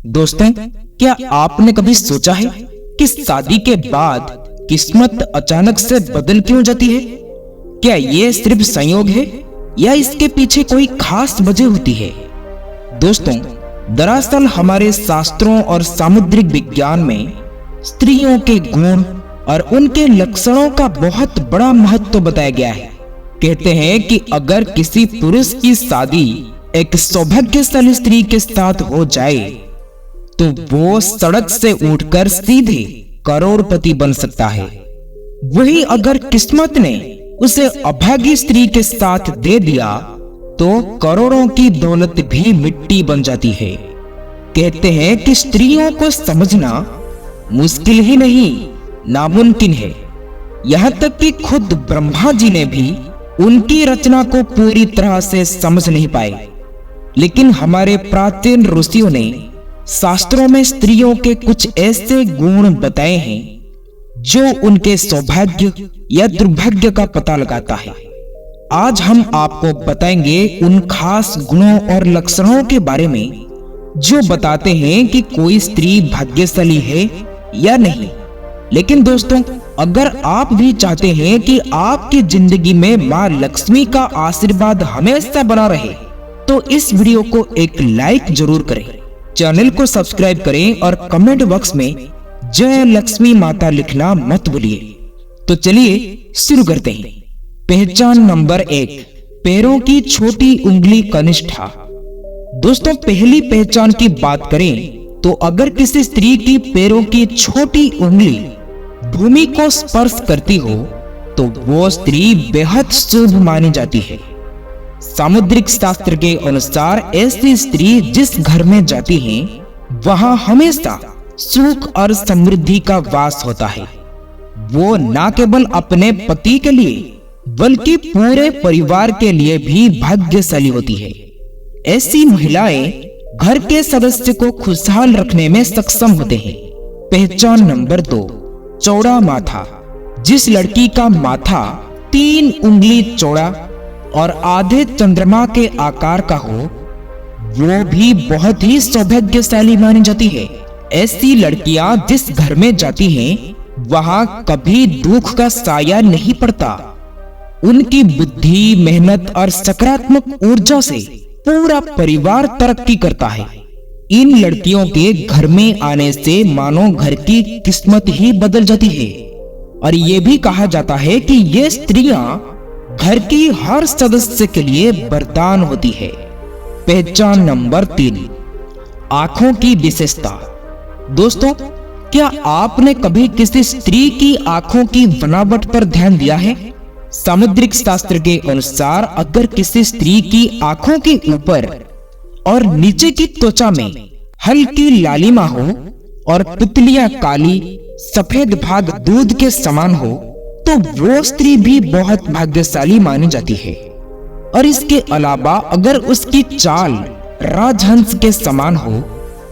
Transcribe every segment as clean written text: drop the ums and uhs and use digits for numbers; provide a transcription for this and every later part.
दोस्तों, क्या आपने कभी सोचा है कि शादी के बाद किस्मत अचानक से बदल क्यों जाती है? क्या ये सिर्फ संयोग है या इसके पीछे कोई खास वजह होती है? दोस्तों, दरअसल हमारे शास्त्रों और सामुद्रिक विज्ञान में स्त्रियों के गुण और उनके लक्षणों का बहुत बड़ा महत्व बताया गया है। कहते हैं कि अगर किसी पुरुष की शादी एक सौभाग्यशाली स्त्री के साथ हो जाए तो वो सड़क से उठकर सीधे करोड़पति बन सकता है। वही अगर किस्मत ने उसे अभागी स्त्री के साथ दे दिया तो करोड़ों की दौलत भी मिट्टी बन जाती है। कहते हैं कि स्त्रियों को समझना मुश्किल ही नहीं, नामुमकिन है। यहाँ तक कि खुद ब्रह्मा जी ने भी उनकी रचना को पूरी तरह से समझ नहीं पाए। लेकिन हमारे प्राचीन ऋषियों ने शास्त्रों में स्त्रियों के कुछ ऐसे गुण बताए हैं जो उनके सौभाग्य या दुर्भाग्य का पता लगाता है। आज हम आपको बताएंगे उन खास गुणों और लक्षणों के बारे में जो बताते हैं कि कोई स्त्री भाग्यशाली है या नहीं। लेकिन दोस्तों, अगर आप भी चाहते हैं कि आपकी जिंदगी में मां लक्ष्मी का आशीर्वाद हमेशा बना रहे तो इस वीडियो को एक लाइक जरूर करें, चैनल को सब्सक्राइब करें और कमेंट बॉक्स में जय लक्ष्मी माता लिखना मत भूलिए। तो चलिए शुरू करते हैं। पहचान नंबर 1, पैरों की छोटी उंगली कनिष्ठा। दोस्तों, पहली पहचान की बात करें तो अगर किसी स्त्री की पैरों की छोटी उंगली भूमि को स्पर्श करती हो तो वो स्त्री बेहद शुभ मानी जाती है। सामुद्रिक शास्त्र के अनुसार ऐसी स्त्री जिस घर में जाती है वहां हमेशा सुख और समृद्धि का वास होता है। वो न केवल अपने पति के लिए बल्कि पूरे परिवार के लिए भी भाग्यशाली होती है। ऐसी महिलाएं घर के सदस्य को खुशहाल रखने में सक्षम होते हैं। पहचान नंबर 2, चौड़ा माथा। जिस लड़की का माथा 3 उंगली चौड़ा और आधे चंद्रमा के आकार का हो वो भी बहुत ही सौभाग्यशाली मानी जाती है। ऐसी लड़कियां जिस घर में जाती हैं वहां कभी दुख का साया नहीं पड़ता। उनकी बुद्धि, मेहनत और सकारात्मक ऊर्जा से पूरा परिवार तरक्की करता है। इन लड़कियों के घर में आने से मानो घर की किस्मत ही बदल जाती है। और ये भी कहा जाता है कि ये स्त्रियां घर की हर सदस्य के लिए वरदान होती है। पहचान नंबर 3, आंखों की विशेषता। दोस्तों, क्या आपने कभी किसी स्त्री की आंखों की बनावट पर ध्यान दिया है? सामुद्रिक शास्त्र के अनुसार अगर किसी स्त्री की आंखों के ऊपर और नीचे की त्वचा में हल्की लालिमा हो और पुतलियां काली, सफेद भाग दूध के समान हो तो वो स्त्री भी बहुत भाग्यशाली मानी जाती है। और इसके अलावा अगर उसकी चाल राजहंस के समान हो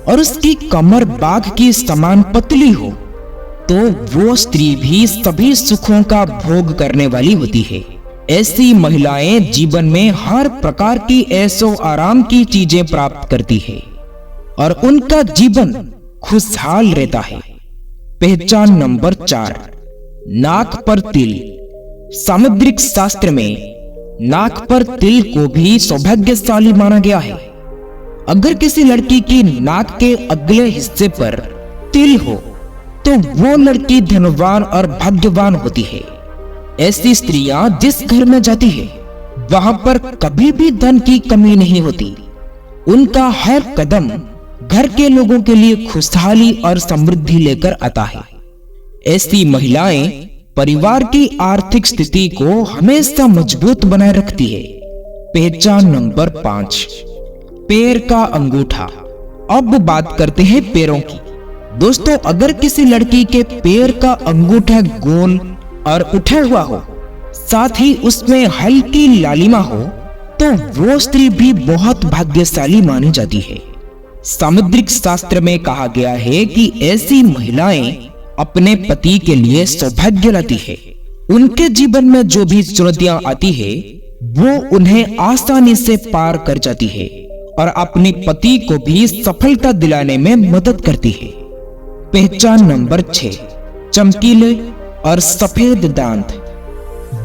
और उसकी कमर बाघ की समान पतली हो तो वो स्त्री भी सभी सुखों का भोग करने वाली होती है। ऐसी महिलाएं जीवन में हर प्रकार की ऐशो आराम की चीजें प्राप्त करती है और उनका जीवन खुशहाल रहता है। पहचान नंबर 4, नाक पर तिल। सामुद्रिक शास्त्र में नाक पर तिल को भी सौभाग्यशाली माना गया है। अगर किसी लड़की की नाक के अगले हिस्से पर तिल हो तो वो लड़की धनवान और भाग्यवान होती है। ऐसी स्त्रियां जिस घर में जाती है वहां पर कभी भी धन की कमी नहीं होती। उनका हर कदम घर के लोगों के लिए खुशहाली और समृद्धि लेकर आता है। ऐसी महिलाएं परिवार की आर्थिक स्थिति को हमेशा मजबूत बनाए रखती है। पहचान नंबर 5, पैर का अंगूठा। अब बात करते हैं पैरों की। दोस्तों, अगर किसी लड़की के पैर का अंगूठा गोल और उठा हुआ हो, साथ ही उसमें हल्की लालिमा हो तो वो स्त्री भी बहुत भाग्यशाली मानी जाती है। सामुद्रिक शास्त्र में कहा गया है कि ऐसी महिलाएं अपने पति के लिए सौभाग्य लाती है। उनके जीवन में जो भी चुनौतियां आती है वो उन्हें आसानी से पार कर जाती है और अपने पति को भी सफलता दिलाने में मदद करती है। पहचान नंबर 6, चमकीले और सफेद दांत।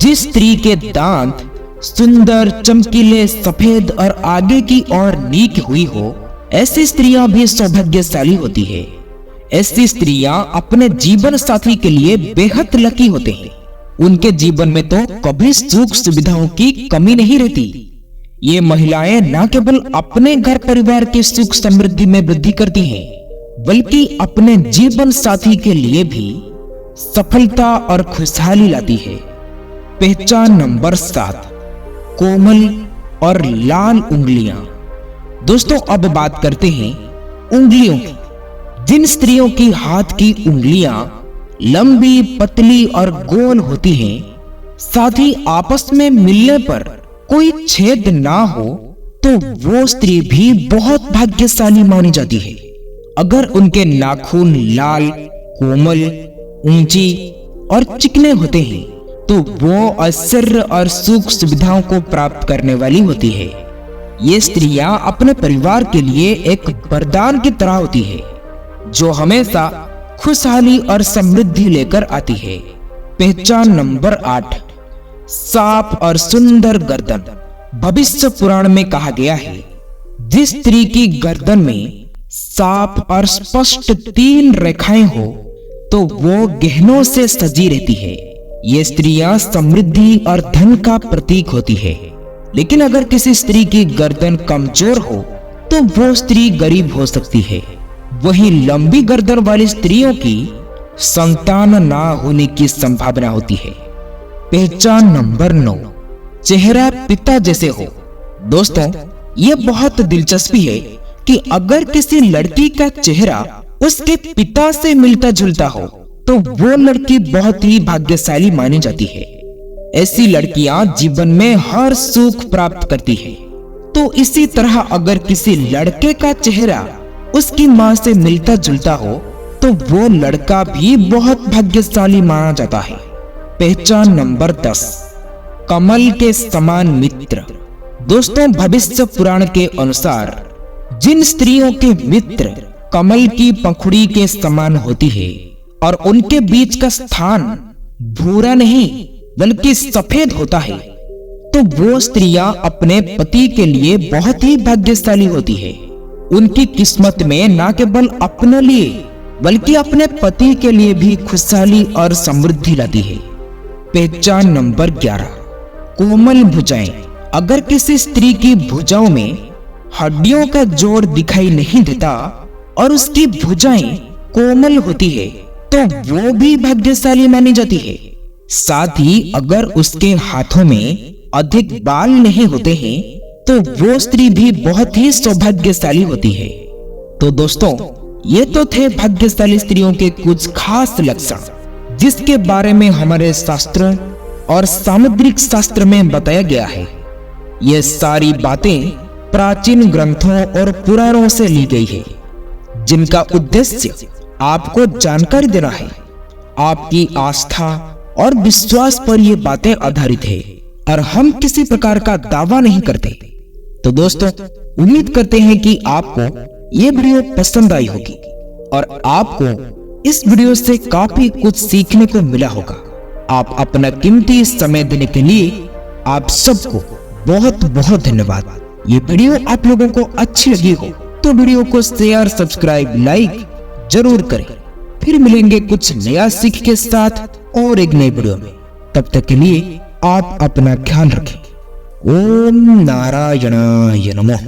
जिस स्त्री के दांत सुंदर, चमकीले, सफेद और आगे की ओर नीक हुई हो, ऐसी स्त्रियां भी सौभाग्यशाली होती है। ऐसी स्त्रियां अपने जीवन साथी के लिए बेहद लकी होते हैं। उनके जीवन में तो कभी सुख सुविधाओं की कमी नहीं रहती। ये महिलाएं न केवल अपने घर परिवार की सुख समृद्धि में वृद्धि करती हैं, बल्कि अपने जीवन साथी के लिए भी सफलता और खुशहाली लाती है। पहचान नंबर 7, कोमल और लाल उंगलियां। दोस्तों, अब बात करते हैं उंगलियों की। जिन स्त्रियों की हाथ की उंगलियां लंबी, पतली और गोल होती हैं, साथ ही आपस में मिलने पर कोई छेद ना हो, तो वो स्त्री भी बहुत भाग्यशाली मानी जाती है। अगर उनके नाखून लाल, कोमल, ऊंची और चिकने होते हैं, तो वो ऐश्वर्य और सुख सुविधाओं को प्राप्त करने वाली होती है। ये स्त्रियां अपने परिवार के लिए एक वरदान की तरह होती है, जो हमेशा खुशहाली और समृद्धि लेकर आती है। पहचान नंबर 8, साफ और सुंदर गर्दन। भविष्य पुराण में कहा गया है, जिस स्त्री की गर्दन में साफ और स्पष्ट 3 रेखाएं हो, तो वो गहनों से सजी रहती है। ये स्त्रियां समृद्धि और धन का प्रतीक होती है। लेकिन अगर किसी स्त्री की गर्दन कमजोर हो, तो वो स्त्री गरीब हो सकती है। वहीं लंबी गर्दन वाली स्त्रियों की संतान ना होने की संभावना होती है। पहचान नंबर 9, चेहरा पिता जैसे हो। दोस्तों, ये बहुत दिलचस्पी है कि अगर किसी लड़की का चेहरा उसके पिता से मिलता जुलता हो, तो वो लड़की बहुत ही भाग्यशाली मानी जाती है। ऐसी लड़कियां जीवन में हर सुख प्राप्त करती है। तो इसी तरह अगर किसी लड़के का चेहरा उसकी मां से मिलता जुलता हो, तो वो लड़का भी बहुत भाग्यशाली माना जाता है। पहचान नंबर 10, कमल के समान मित्र। दोस्तों, भविष्य पुराण के अनुसार जिन स्त्रियों के मित्र कमल की पंखुड़ी के समान होती है और उनके बीच का स्थान भूरा नहीं बल्कि सफेद होता है, तो वो स्त्रियां अपने पति के लिए बहुत ही भाग्यशाली होती है। उनकी किस्मत में न केवल अपने लिए बल्कि अपने पति के लिए भी खुशहाली और समृद्धि लाती है। पहचान नंबर 11, कोमल भुजाएं। अगर किसी स्त्री की भुजाओं में हड्डियों का जोड़ दिखाई नहीं देता और उसकी भुजाएं कोमल होती है, तो वो भी भाग्यशाली मानी जाती है। साथ ही अगर उसके हाथों में अधिक बाल नहीं होते हैं, तो वो स्त्री भी बहुत ही सौभाग्यशाली होती है। तो दोस्तों, ये तो थे भाग्यशाली स्त्रियों के कुछ खास लक्षण, जिसके बारे में हमारे शास्त्रों और सामुद्रिक शास्त्र में बताया गया है। ये सारी बातें प्राचीन ग्रंथों और पुराणों से ली गई है, जिनका उद्देश्य आपको जानकारी देना है। आपकी आस्था और विश्वास पर ये बातें आधारित है और हम किसी प्रकार का दावा नहीं करते। तो दोस्तों, उम्मीद करते हैं कि आपको ये वीडियो पसंद आई होगी और आपको इस वीडियो से काफी कुछ सीखने को मिला होगा। आप अपना कीमती समय देने के लिए आप सबको बहुत बहुत धन्यवाद। ये वीडियो आप लोगों को अच्छी लगी हो तो वीडियो को शेयर, सब्सक्राइब, लाइक जरूर करें। फिर मिलेंगे कुछ नया सीख के साथ और एक नई वीडियो में। तब तक के लिए आप अपना ख्याल रखें। ओम नारायणाय नमः।